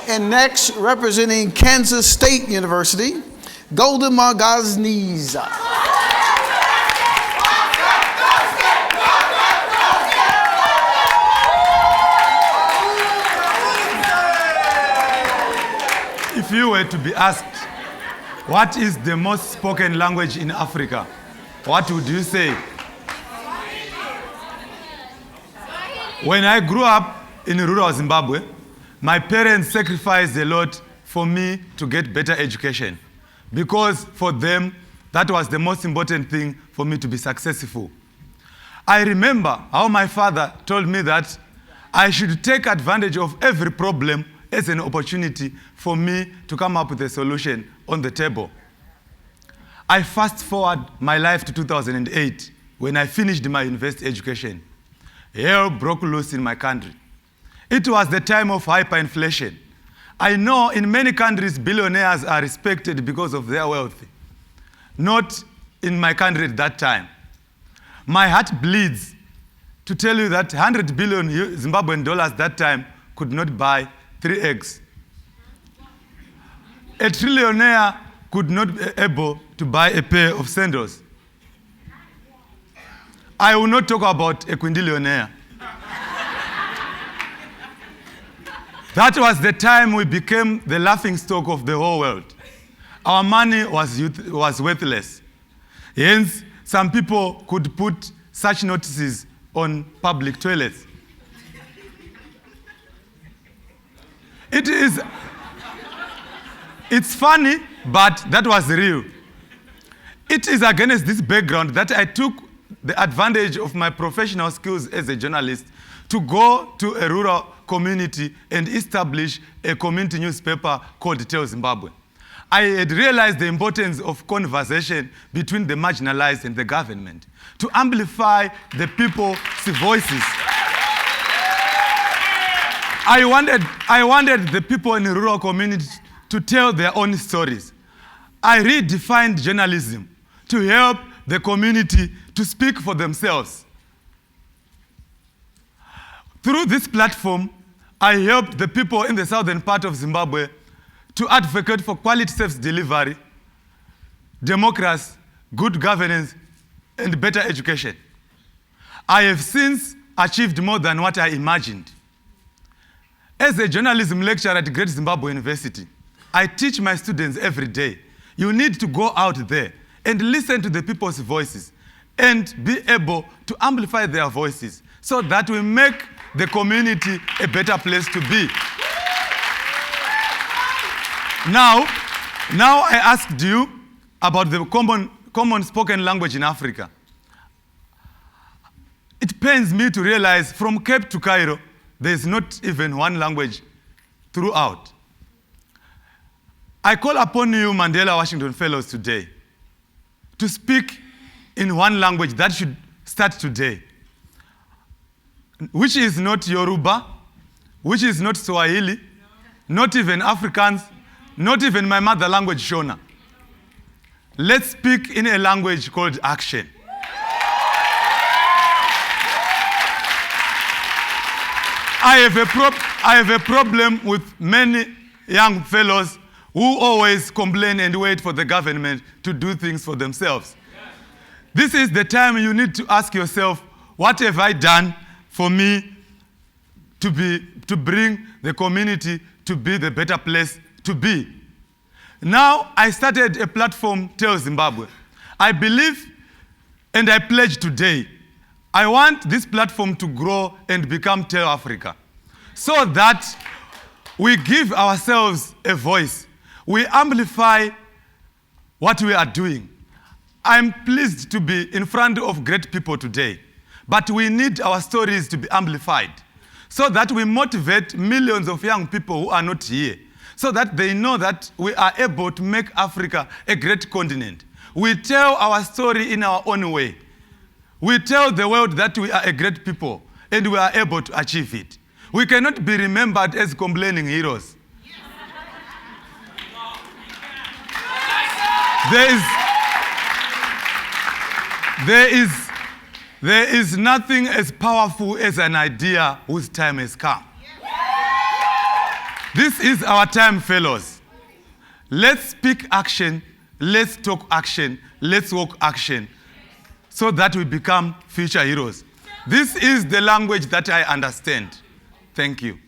And next, representing Kansas State University, Golden Maunganidze. If you were to be asked, what is the most spoken language in Africa, what would you say? When I grew up in rural Zimbabwe, my parents sacrificed a lot for me to get better education, because for them, that was the most important thing for me to be successful. I remember how my father told me that I should take advantage of every problem as an opportunity for me to come up with a solution on the table. I fast forward my life to 2008 when I finished my university education. Hell broke loose in my country. It was the time of hyperinflation. I know in many countries billionaires are respected because of their wealth. Not in my country at that time. My heart bleeds to tell you that 100 billion Zimbabwean dollars that time could not buy 3 eggs. A trillionaire could not be able to buy a pair of sandals. I will not talk about a quindillionaire. That was the time we became the laughingstock of the whole world. Our money was worthless. Hence, some people could put such notices on public toilets. It's funny, but that was real. It is against this background that I took the advantage of my professional skills as a journalist to go to a rural community and establish a community newspaper called Tell Zimbabwe. I had realized the importance of conversation between the marginalized and the government to amplify the people's voices. I wanted the people in the rural communities to tell their own stories. I redefined journalism to help the community to speak for themselves. Through this platform, I helped the people in the southern part of Zimbabwe to advocate for quality service delivery, democracy, good governance, and better education. I have since achieved more than what I imagined. As a journalism lecturer at Great Zimbabwe University, I teach my students every day, you need to go out there and listen to the people's voices and be able to amplify their voices so that we make the community a better place to be. Now I asked you about the common spoken language in Africa. It pains me to realize from Cape to Cairo, there is not even one language throughout. I call upon you, Mandela Washington Fellows, today to speak in one language that should start today, which is not Yoruba, which is not Swahili, not even Afrikaans, not even my mother language, Shona. Let's speak in a language called action. I have a problem with many young fellows who always complain and wait for the government to do things for themselves. Yes. This is the time you need to ask yourself, what have I done for me to bring the community to be the better place to be? Now, I started a platform, Tell Zimbabwe. I believe and I pledge today, I want this platform to grow and become Tell Africa, so that we give ourselves a voice. We amplify what we are doing. I'm pleased to be in front of great people today, but we need our stories to be amplified so that we motivate millions of young people who are not here, so that they know that we are able to make Africa a great continent. We tell our story in our own way. We tell the world that we are a great people and we are able to achieve it. We cannot be remembered as complaining heroes. There is nothing as powerful as an idea whose time has come. This is our time, fellows. Let's speak action. Let's talk action. Let's walk action so that we become future heroes. This is the language that I understand. Thank you.